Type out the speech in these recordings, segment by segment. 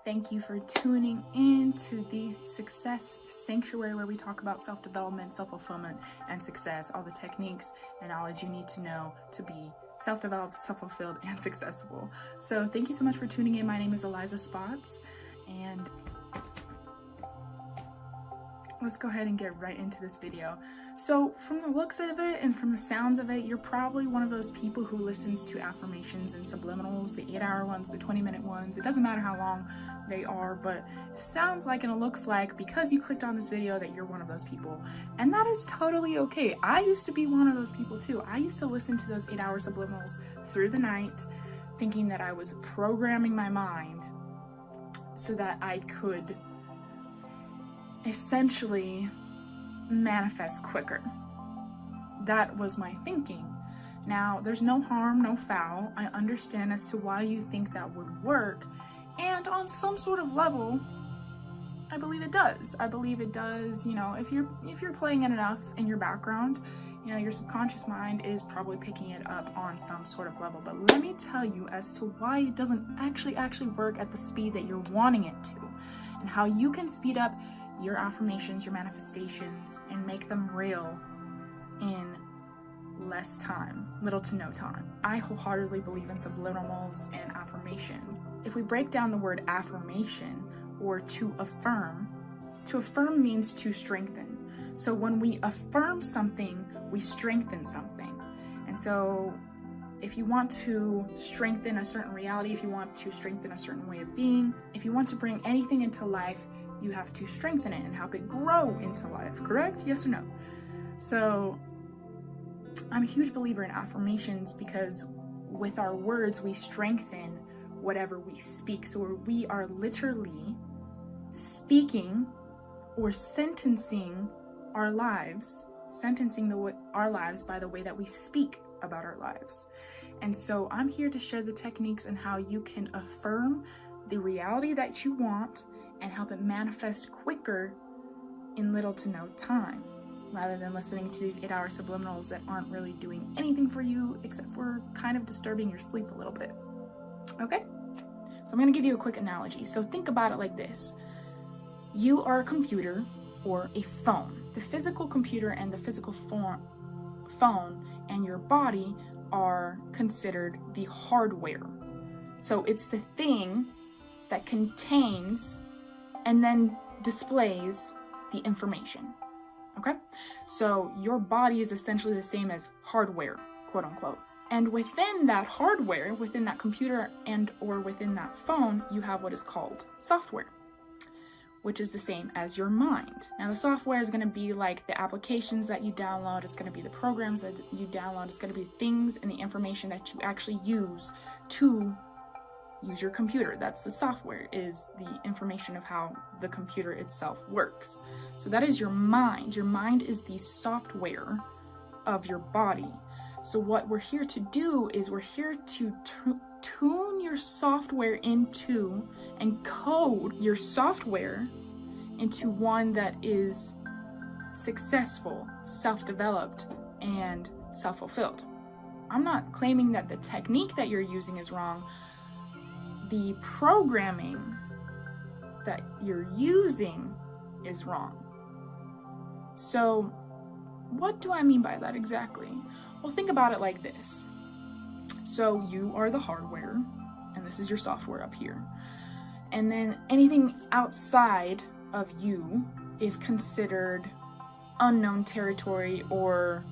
Thank you for tuning in to the Success Sanctuary, where we talk about self-development, self-fulfillment, and success, all the techniques and knowledge you need to know to be self-developed, self-fulfilled, and successful. So thank you so much for tuning in. My name is Eliza Spots, and let's go ahead and get right into this video. So from the looks of it and from the sounds of it, you're probably one of those people who listens to affirmations and subliminals, the 8-hour ones, the 20-minute ones. It doesn't matter how long they are, but it sounds like and it looks like, because you clicked on this video, that you're one of those people. And that is totally okay. I used to be one of those people too. I used to listen to those 8-hour subliminals through the night, thinking that I was programming my mind so that I could essentially manifest quicker. That was my thinking. Now, there's no harm, no foul. I understand as to why you think that would work, and on some sort of level, I believe it does. I believe it does. You know, if you're playing it enough in your background, you know, your subconscious mind is probably picking it up on some sort of level. But let me tell you as to why it doesn't actually work at the speed that you're wanting it to, and how you can speed up your affirmations, your manifestations, and make them real in less time, little to no time. I wholeheartedly believe in subliminals and affirmations. If we break down the word affirmation, or to affirm means to strengthen. So when we affirm something, we strengthen something. And so if you want to strengthen a certain reality, if you want to strengthen a certain way of being, if you want to bring anything into life, you have to strengthen it and help it grow into life, correct? Yes or no? So I'm a huge believer in affirmations, because with our words, we strengthen whatever we speak. So we are literally speaking or sentencing our lives, our lives by the way that we speak about our lives. And so I'm here to share the techniques and how you can affirm the reality that you want and help it manifest quicker in little to no time, rather than listening to these 8-hour subliminals that aren't really doing anything for you except for kind of disturbing your sleep a little bit. Okay? So I'm going to give you a quick analogy. So think about it like this. You are a computer or a phone. The physical computer and the physical phone and your body are considered the hardware. So it's the thing that contains and then displays the information. Okay? So your body is essentially the same as hardware, quote unquote. And within that hardware, within that computer and or within that phone, you have what is called software, which is the same as your mind. Now the software is going to be like the applications that you download, it's going to be the programs that you download, it's going to be things and the information that you actually use to use your computer. That's the software, is the information of how the computer itself works. So that is your mind. Your mind is the software of your body. So what we're here to do is we're here to tune your software into and code your software into one that is successful, self-developed, and self-fulfilled. I'm not claiming that the technique that you're using is wrong. The programming that you're using is wrong. So what do I mean by that exactly? Well, think about it like this. So you are the hardware, and this is your software up here. And then anything outside of you is considered unknown territory, or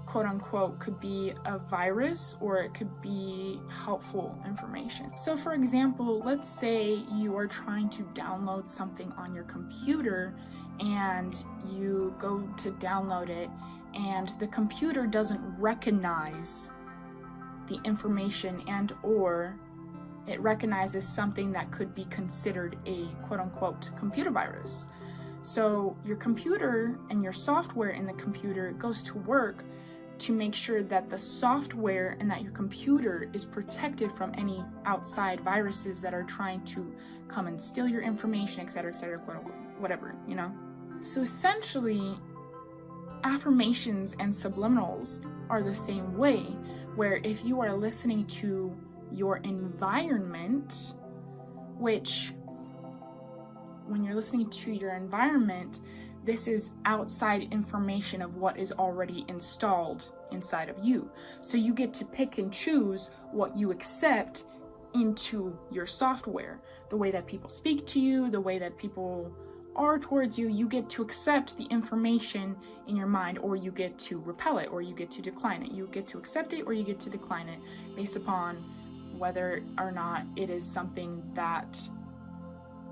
quote unquote could be a virus, or it could be helpful information. So for example, let's say you are trying to download something on your computer and you go to download it and the computer doesn't recognize the information, and or it recognizes something that could be considered a quote unquote computer virus. So your computer and your software in the computer goes to work to make sure that the software and that your computer is protected from any outside viruses that are trying to come and steal your information, etc., whatever, you know? So essentially, affirmations and subliminals are the same way, where if you are listening to your environment, which when you're listening to your environment, this is outside information of what is already installed inside of you. So you get to pick and choose what you accept into your software. The way that people speak to you, the way that people are towards you, you get to accept the information in your mind, or you get to repel it, or you get to decline it. You get to accept it or you get to decline it based upon whether or not it is something that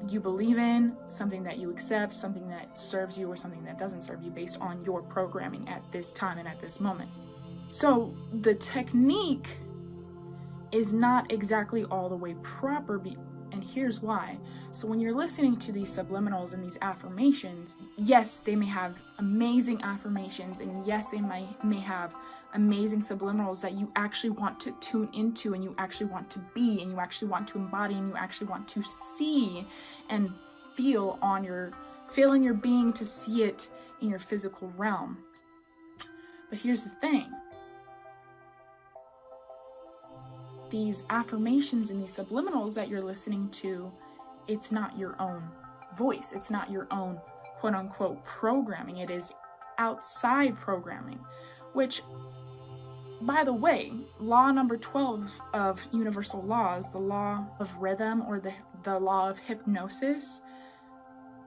you believe in, something that you accept, something that serves you, or something that doesn't serve you based on your programming at this time and at this moment. So the technique is not exactly all the way proper, and here's why. So when you're listening to these subliminals and these affirmations, yes, they may have amazing affirmations, and yes, they may have amazing subliminals that you actually want to tune into, and you actually want to be, and you actually want to embody, and you actually want to see and feel in your being, to see it in your physical realm. But here's the thing. These affirmations and these subliminals that you're listening to, it's not your own voice. It's not your own quote unquote programming. It is outside programming, which, by the way, law number 12 of universal laws, the law of rhythm, or the law of hypnosis,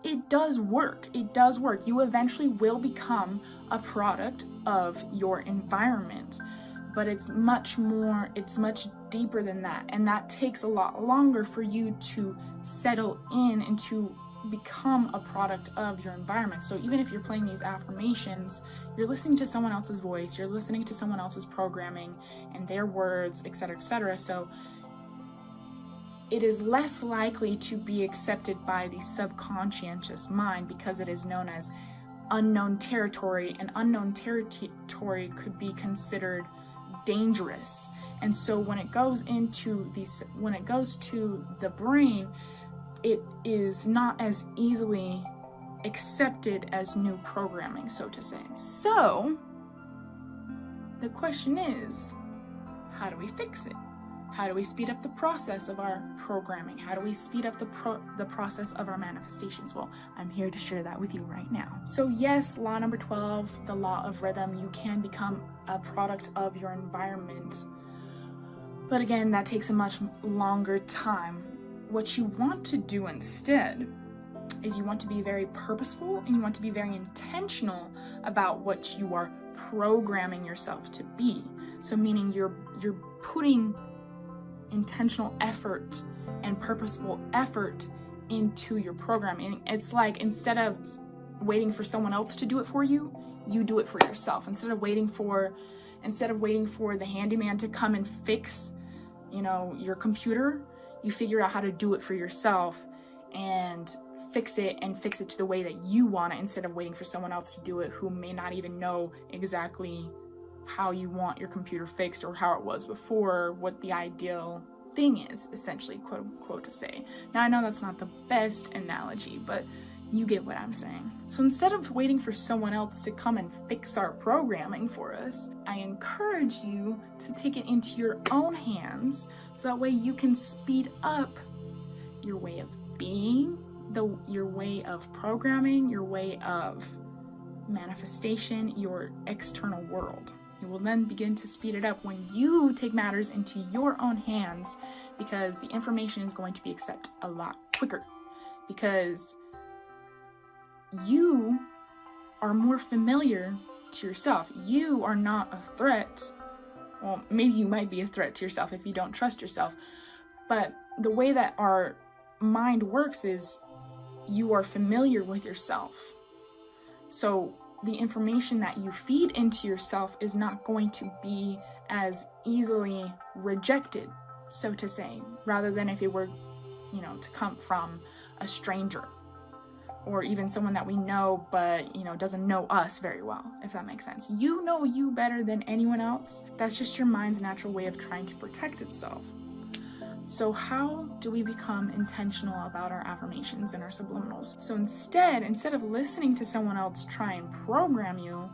it does work. It does work. You eventually will become a product of your environment. But it's much deeper than that. And that takes a lot longer for you to settle in and to become a product of your environment. So even if you're playing these affirmations, you're listening to someone else's voice, you're listening to someone else's programming and their words, etc., etc. So it is less likely to be accepted by the subconscious mind, because it is known as unknown territory, and unknown territory could be considered dangerous. And so when it goes to the brain, it is not as easily accepted as new programming, so to say. So the question is, how do we fix it? How do we speed up the process of our programming? How do we speed up the process of our manifestations? Well, I'm here to share that with you right now. So yes, law number 12, the law of rhythm, you can become a product of your environment. But again, that takes a much longer time. What you want to do instead is you want to be very purposeful, and you want to be very intentional about what you are programming yourself to be. So meaning you're putting intentional effort and purposeful effort into your programming. It's like, instead of waiting for someone else to do it for you, you do it for yourself. Instead of waiting for the handyman to come and fix, your computer, you figure out how to do it for yourself and fix it to the way that you want it, instead of waiting for someone else to do it who may not even know exactly how you want your computer fixed or how it was before, what the ideal thing is, essentially, quote unquote, to say. Now, I know that's not the best analogy, but you get what I'm saying. So instead of waiting for someone else to come and fix our programming for us, I encourage you to take it into your own hands, so that way you can speed up your way of being, your way of programming, your way of manifestation, your external world. You will then begin to speed it up when you take matters into your own hands, because the information is going to be accepted a lot quicker, because you are more familiar to yourself. You are not a threat. Well, maybe you might be a threat to yourself if you don't trust yourself, but the way that our mind works is you are familiar with yourself. So the information that you feed into yourself is not going to be as easily rejected, so to say, rather than if it were, to come from a stranger, or even someone that we know, but, doesn't know us very well, if that makes sense. You know you better than anyone else. That's just your mind's natural way of trying to protect itself. So how do we become intentional about our affirmations and our subliminals? So instead of listening to someone else try and program you,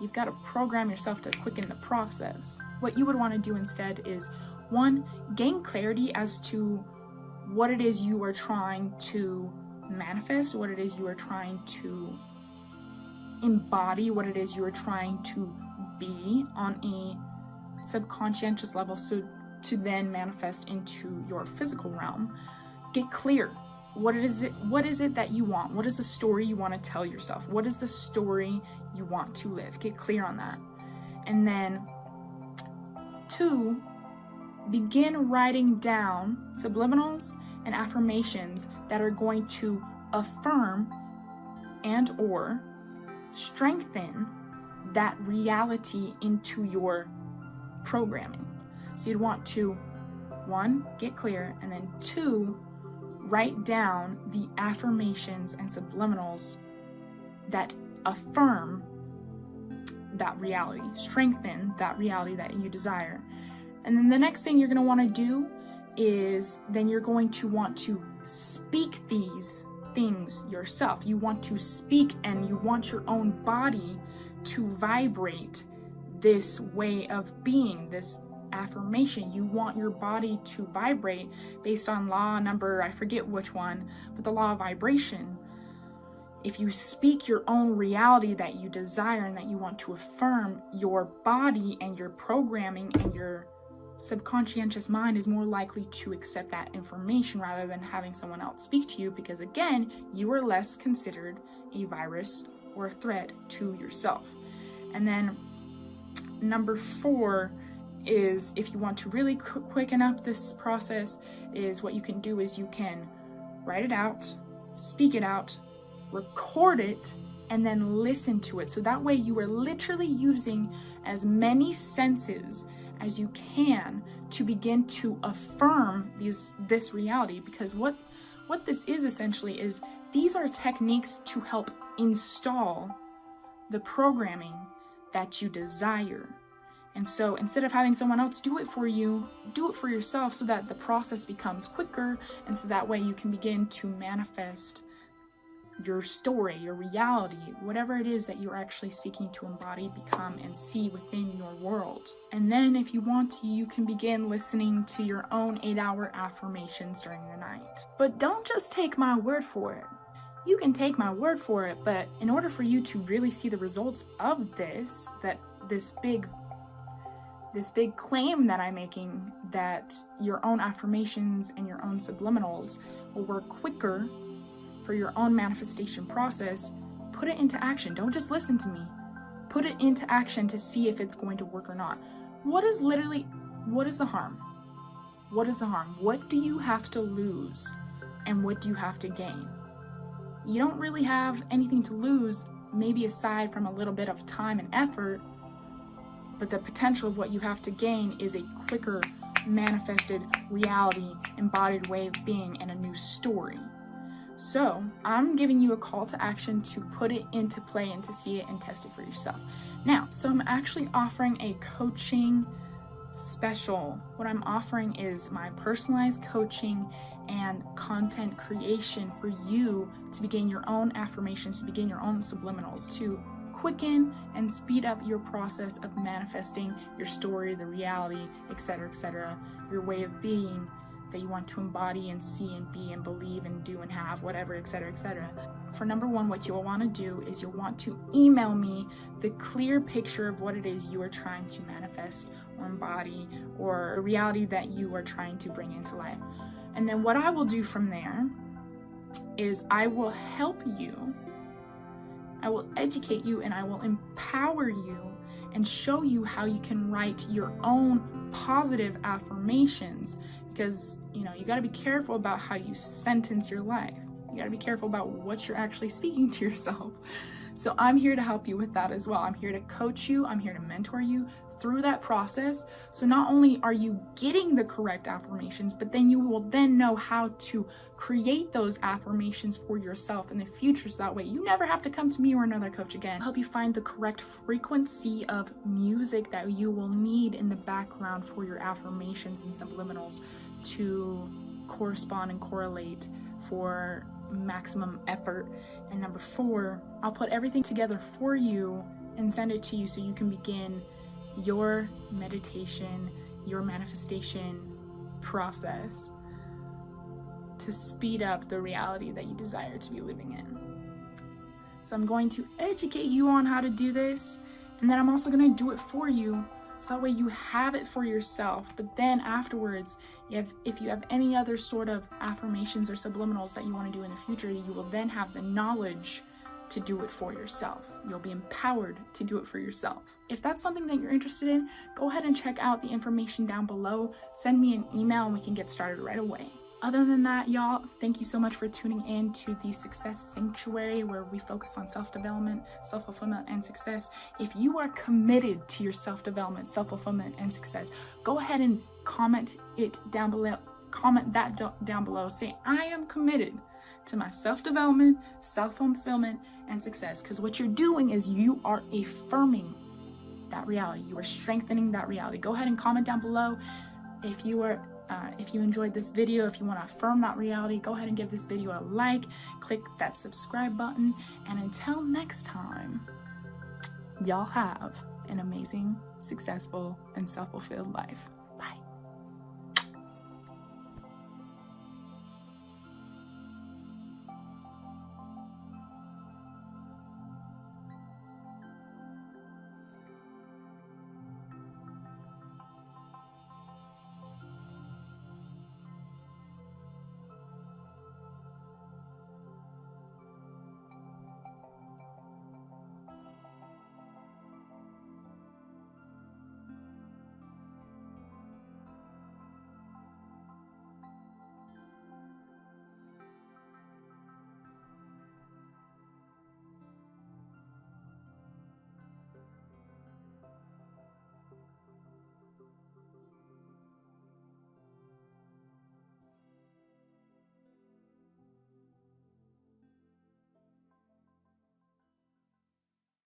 you've got to program yourself to quicken the process. What you would want to do instead is, 1, gain clarity as to what it is you are trying to manifest, what it is you are trying to embody, what it is you are trying to be on a subconscious level, so to then manifest into your physical realm. Get clear. What is it that you want? What is the story you want to tell yourself? What is the story you want to live? Get clear on that. And then 2, begin writing down subliminals and affirmations that are going to affirm and or strengthen that reality into your programming. So you'd want to, 1, get clear, and then 2, write down the affirmations and subliminals that affirm that reality, strengthen that reality that you desire. And then the next thing you're going to want to do is then you're going to want to speak these things yourself. You want to speak, and you want your own body to vibrate this way of being, this affirmation. You want your body to vibrate based on law number, I forget which one, but the law of vibration. If you speak your own reality that you desire and that you want to affirm, your body and your programming and your subconscious mind is more likely to accept that information rather than having someone else speak to you, because again, you are less considered a virus or a threat to yourself. And then number 4 is, if you want to really quicken up this process, is what you can do is you can write it out, speak it out, record it, and then listen to it. So that way you are literally using as many senses as you can to begin to affirm this reality. Because what this is essentially is, these are techniques to help install the programming that you desire. And so instead of having someone else do it for you, do it for yourself, so that the process becomes quicker, and so that way you can begin to manifest your story, your reality, whatever it is that you're actually seeking to embody, become, and see within your world. And then if you want to, you can begin listening to your own 8-hour affirmations during the night. But don't just take my word for it. You can take my word for it, but in order for you to really see the results of this big claim that I'm making, that your own affirmations and your own subliminals will work quicker for your own manifestation process, put it into action. Don't just listen to me. Put it into action to see if it's going to work or not. What is the harm? What is the harm? What do you have to lose, and what do you have to gain? You don't really have anything to lose, maybe aside from a little bit of time and effort, but the potential of what you have to gain is a quicker manifested reality, embodied way of being, and a new story. So I'm giving you a call to action to put it into play and to see it and test it for yourself. Now, so I'm actually offering a coaching special. What I'm offering is my personalized coaching and content creation for you to begin your own affirmations, to begin your own subliminals, to quicken and speed up your process of manifesting your story, the reality, etc., your way of being that you want to embody and see and be and believe and do and have, whatever, etc. For number 1, what you'll want to do is you'll want to email me the clear picture of what it is you are trying to manifest or embody, or a reality that you are trying to bring into life. And then what I will do from there is I will help you, I will educate you, and I will empower you and show you how you can write your own positive affirmations. Because, you got to be careful about how you sentence your life. You got to be careful about what you're actually speaking to yourself. So I'm here to help you with that as well. I'm here to coach you. I'm here to mentor you through that process. So not only are you getting the correct affirmations, but then you will then know how to create those affirmations for yourself in the future. So that way you never have to come to me or another coach again. I'll help you find the correct frequency of music that you will need in the background for your affirmations and subliminals to correspond and correlate for maximum effort. And number 4, I'll put everything together for you and send it to you so you can begin your meditation, your manifestation process to speed up the reality that you desire to be living in. So I'm going to educate you on how to do this, and then I'm also going to do it for you, so that way you have it for yourself. But then afterwards, if you have any other sort of affirmations or subliminals that you want to do in the future, you will then have the knowledge to do it for yourself. You'll be empowered to do it for yourself. If that's something that you're interested in, go ahead and check out the information down below. Send me an email and we can get started right away. Other than that, y'all, thank you so much for tuning in to the Success Sanctuary, where we focus on self-development, self-fulfillment, and success. If you are committed to your self-development, self-fulfillment, and success, go ahead and comment it down below. Comment that down below. Say, I am committed to my self-development, self-fulfillment, and success. Because what you're doing is you are affirming that reality. You are strengthening that reality. Go ahead and comment down below if you enjoyed this video. If you want to affirm that reality, go ahead and give this video a like, click that subscribe button, and until next time, y'all have an amazing, successful, and self-fulfilled life.